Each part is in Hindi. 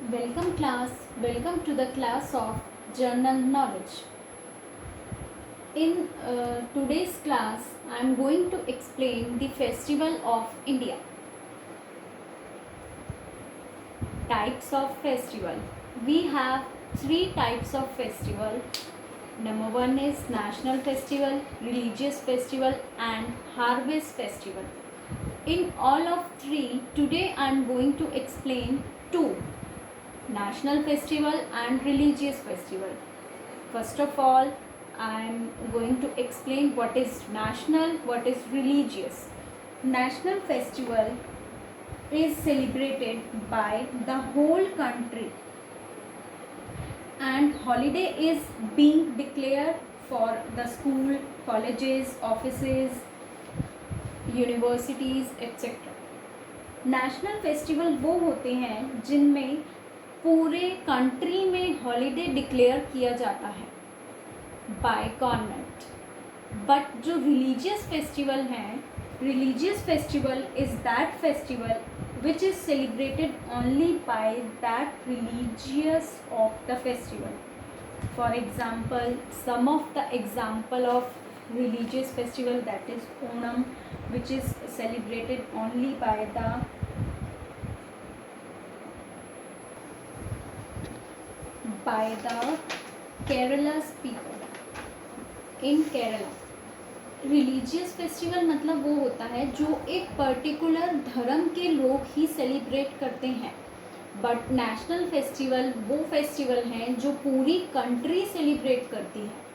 Welcome class, welcome to the class of General Knowledge. In today's class, I am going to explain the Festival of India. Types of festival. We have three types of festival. Number one is National Festival, Religious Festival and Harvest Festival. In all of three, today I am going to explain two. National Festival and Religious Festival. First of all, I am going to explain what is national, what is religious. National festival is celebrated by the whole country and holiday is being declared for the school, colleges, offices, universities, etc. National festival वो होते हैं जिनमें पूरे कंट्री में हॉलीडे डिक्लेयर किया जाता है बाय गवर्नमेंट. बट जो रिलीजियस फेस्टिवल हैं, religious festival is that festival which is celebrated only by that religious of the festival. For example, some of the example of religious festival, that is Onam, which is celebrated only by the Kerala's people in Kerala. Religious festival मतलब वो होता है जो एक पर्टिकुलर धर्म के लोग ही सेलिब्रेट करते हैं. बट नेशनल फेस्टिवल वो फेस्टिवल हैं जो पूरी कंट्री सेलिब्रेट करती है.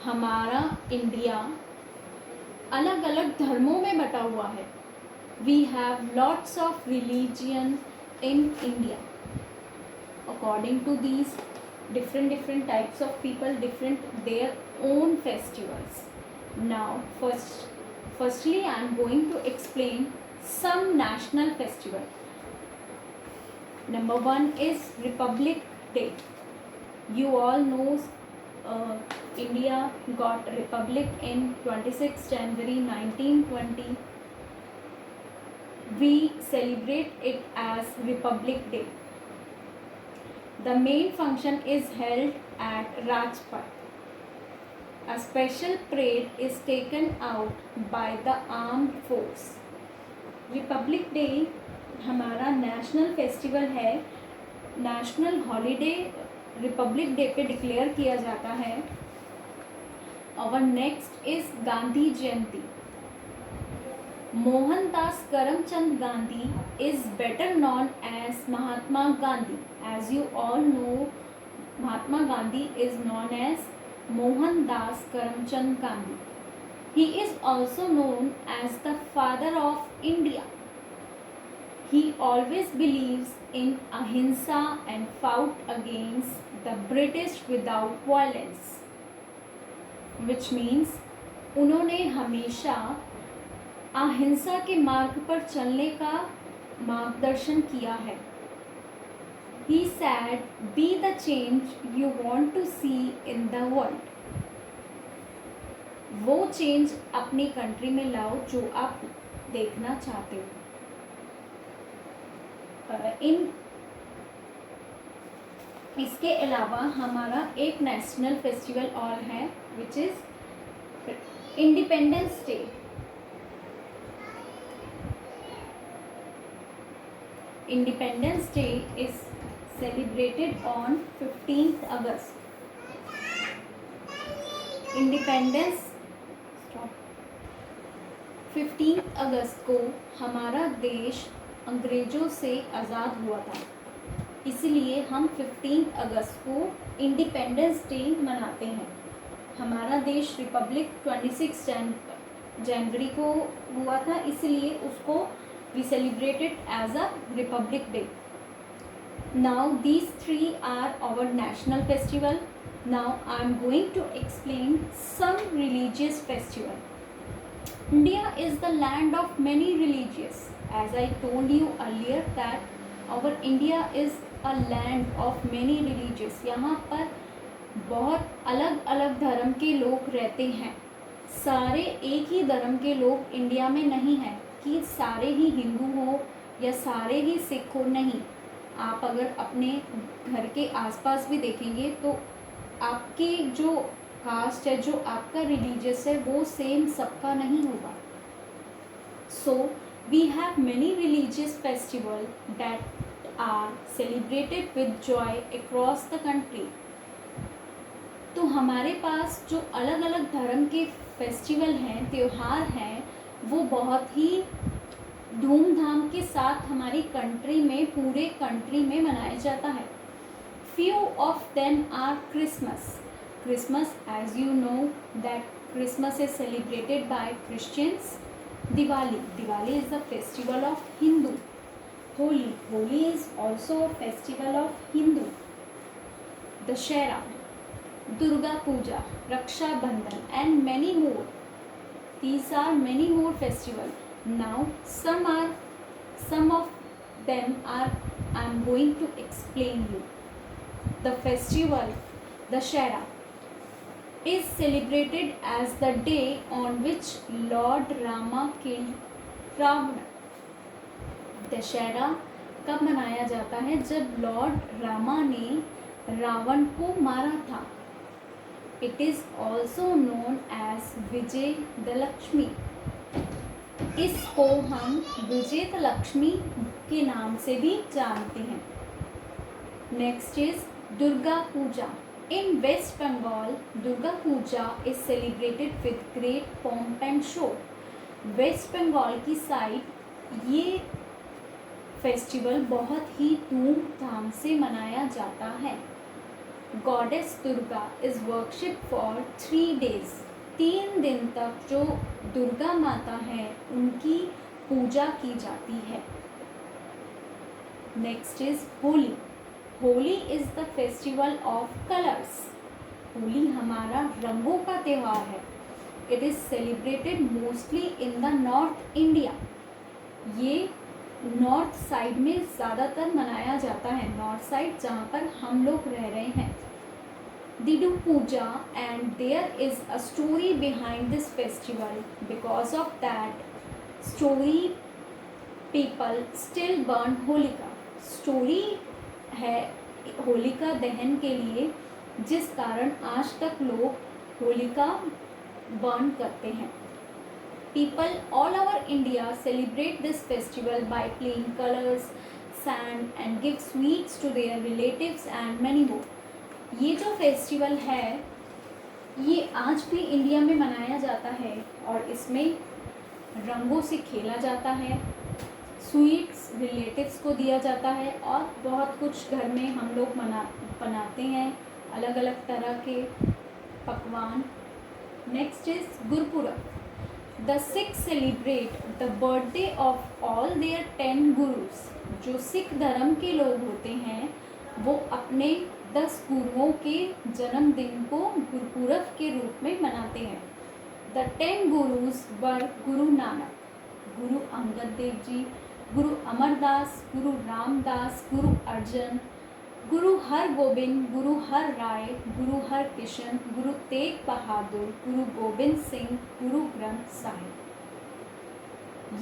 हमारा इंडिया अलग अलग धर्मों में बटा हुआ है. We have lots of religion in India. According to these different types of people, different their own festivals. Now firstly I am going to explain some national festival. Number one is Republic Day. You all know India got republic in 26 January 1920. We celebrate it as Republic Day. The main function is held at Rajpath. A special parade is taken out by the armed force. Republic Day हमारा नेशनल फेस्टिवल है. नेशनल हॉलीडे रिपब्लिक डे पे डिक्लेयर किया जाता है. और next is Gandhi Jayanti. Mohandas Karamchand Gandhi is better known as Mahatma Gandhi. As you all know, Mahatma Gandhi is known as Mohandas Karamchand Gandhi. He is also known as the father of India. He always believes in ahimsa and fought against the British without violence, which means उन्होंने हमेशा अहिंसा के मार्ग पर चलने का मार्गदर्शन किया है. He said, "Be the change you want to see in the world." वो चेंज अपनी कंट्री में लाओ जो आप देखना चाहते हो. इसके अलावा हमारा एक नेशनल फेस्टिवल और है which is independence day. Independence day is celebrated on 15th August. Independence 15th अगस्त को हमारा देश अंग्रेज़ों से आज़ाद हुआ था. इसलिए हम 15 अगस्त को इंडिपेंडेंस डे मनाते हैं. हमारा देश रिपब्लिक 26 जनवरी को हुआ था, इसलिए उसको we celebrated as a republic day. Now these three are our national festival. Now I am going to explain some religious festival. India is the land of many religions. As I told you earlier that our India is a land of many religions. यहाँ पर बहुत अलग अलग धर्म के लोग रहते हैं. सारे एक ही धर्म के लोग इंडिया में नहीं हैं कि सारे ही हिंदू हो या सारे ही सिख हो. नहीं, आप अगर अपने घर के आसपास भी देखेंगे तो आपके जो कास्ट है, जो आपका रिलीजियस है, वो सेम सबका नहीं होगा. So we have many religious festival that are celebrated with joy across the country. तो हमारे पास जो अलग अलग धर्म के फेस्टिवल हैं, त्यौहार हैं, वो बहुत ही धूमधाम के साथ हमारी कंट्री में, पूरे कंट्री में मनाया जाता है. Few of them are Christmas. Christmas, as you know that Christmas is celebrated by Christians. Diwali, Diwali is the festival of Hindu. Holi, Holi is also a festival of Hindu. Dussehra, Durga Puja, Rakshabandhan, and many more. These are many more festivals. Now some of them are I am going to explain you. The festival Dashera is celebrated as the day on which Lord Rama killed Ravana. Dussehra कब मनाया जाता है? जब लॉर्ड रामा ने रावण को मारा था. It is also known as विजयदलक्ष्मी. इसको हम विजयदलक्ष्मी के नाम से भी जानते हैं. Next is Durga Puja. In West Bengal, Durga Puja is celebrated with great pomp and show. West Bengal की साइड ये फेस्टिवल बहुत ही धूमधाम से मनाया जाता है. Goddess Durga is worship for 3 days. 3 दिन तक जो दुर्गा माता है उनकी पूजा की जाती है. Next is Holi. Holi is the festival of colours. Holi हमारा रंगों का त्यौहार है. It is celebrated mostly in the north India. ये नॉर्थ साइड में ज़्यादातर मनाया जाता है. नॉर्थ साइड जहाँ पर हम लोग रह रहे हैं. They do puja and there is a story behind this festival. Because of that story, people still burn Holika. Story है होलिका दहन के लिए, जिस कारण आज तक लोग होलिका बर्न करते हैं. People all over India celebrate this festival by playing colors, sand and give sweets to their relatives and many more. ये जो फेस्टिवल है ये आज भी इंडिया में मनाया जाता है और इसमें रंगों से खेला जाता है, स्वीट्स रिलेटिव्स को दिया जाता है और बहुत कुछ घर में हम लोग बनाते हैं, अलग अलग तरह के पकवान. Next is Gurpurab. The Sikh celebrate the birthday of all their 10 gurus. जो सिख धर्म के लोग होते हैं वो अपने 10 गुरुओं के जन्मदिन को गुरुपुरब के रूप में मनाते हैं. द 10 गुरुज वर गुरु नानक, गुरु अंगद देव जी, गुरु अमरदास, गुरु रामदास, गुरु अर्जन, गुरु हरगोबिंद, गुरु हर राय, गुरु हरकिशन, गुरु तेग बहादुर, गुरु गोबिंद सिंह, गुरु ग्रंथ साहिब.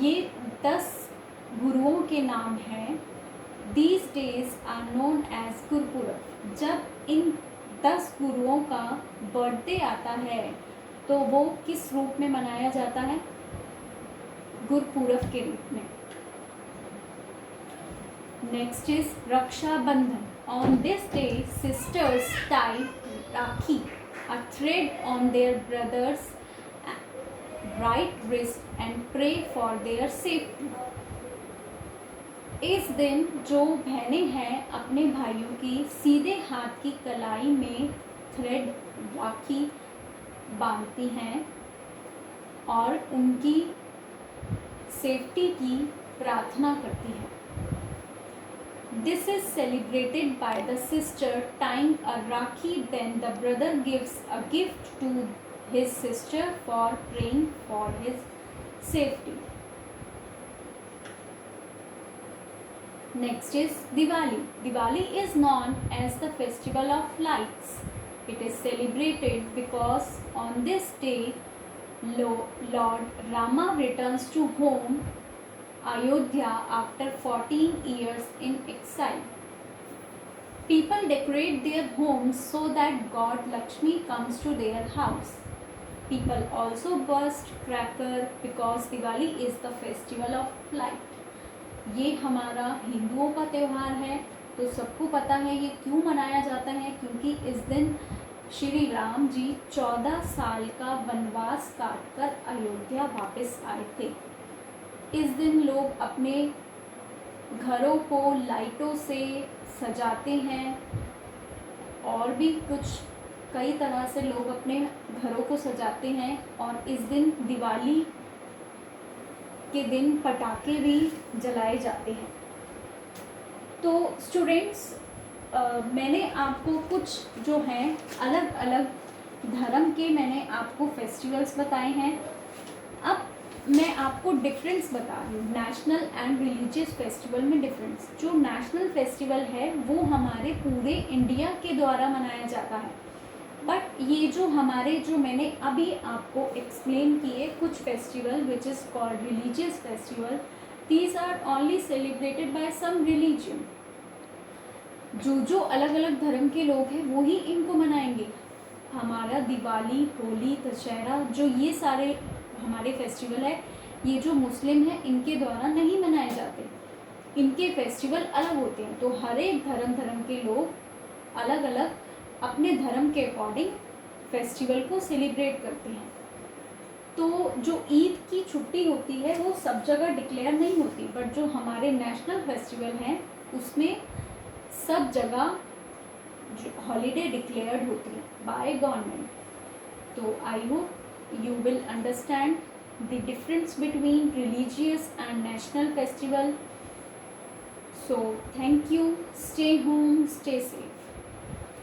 ये 10 गुरुओं के नाम हैं. These days are known as Gurpurab. जब इन 10 गुरुओं का बर्थडे आता है तो वो किस रूप में मनाया जाता है? गुरुपुरब के रूप में. Next is Rakshabandhan. On this day sisters tie rakhi, a thread on their brothers right wrist and pray for their safety. इस दिन जो बहनें हैं अपने भाइयों की सीधे हाथ की कलाई में थ्रेड राखी बांधती हैं और उनकी सेफ्टी की प्रार्थना करती हैं. This is celebrated by the sister tying a rakhi, then the brother gives a gift to his sister for praying for his safety. Next is Diwali. Diwali is known as the festival of lights. It is celebrated because on this day Lord Rama returns to home Ayodhya after 14 years in exile. People decorate their homes so that God Lakshmi comes to their house. People also burst cracker because Diwali is the festival of light. ये हमारा हिंदुओं का त्यौहार है, तो सबको पता है ये क्यों मनाया जाता है, क्योंकि इस दिन श्री राम जी 14 साल का वनवास काटकर अयोध्या वापस आए थे। इस दिन लोग अपने घरों को लाइटों से सजाते हैं और भी कुछ कई तरह से लोग अपने घरों को सजाते हैं। और इस दिन दिवाली के दिन पटाखे भी जलाए जाते हैं। तो स्टूडेंट्स, मैंने आपको कुछ जो हैं अलग अलग धर्म के मैंने आपको फेस्टिवल्स बताए हैं। अब मैं आपको डिफरेंस बता रही हूँ नेशनल एंड रिलीजियस फेस्टिवल में डिफरेंस। जो नेशनल फेस्टिवल है वो हमारे पूरे इंडिया के द्वारा मनाया जाता है, बट ये जो हमारे जो मैंने अभी आपको एक्सप्लेन किए कुछ festival which is called religious festival, these are only celebrated by some religion. जो अलग अलग धर्म के लोग हैं वो ही इनको मनाएंगे। हमारा दिवाली, होली, दशहरा, जो ये सारे हमारे फेस्टिवल है, ये जो मुस्लिम हैं इनके द्वारा नहीं मनाए जाते, इनके फेस्टिवल अलग होते हैं। तो हर एक धर्म के लोग अलग अलग अपने धर्म के अकॉर्डिंग फेस्टिवल को सेलिब्रेट करते हैं। तो जो ईद की छुट्टी होती है वो सब जगह डिक्लेयर नहीं होती, बट जो हमारे नेशनल फेस्टिवल हैं उसमें सब जगह हॉलीडे डिक्लेयर्ड होती है बाय गवर्नमेंट। तो I hope you will understand the difference between religious and national festival. So thank you, stay home, stay safe.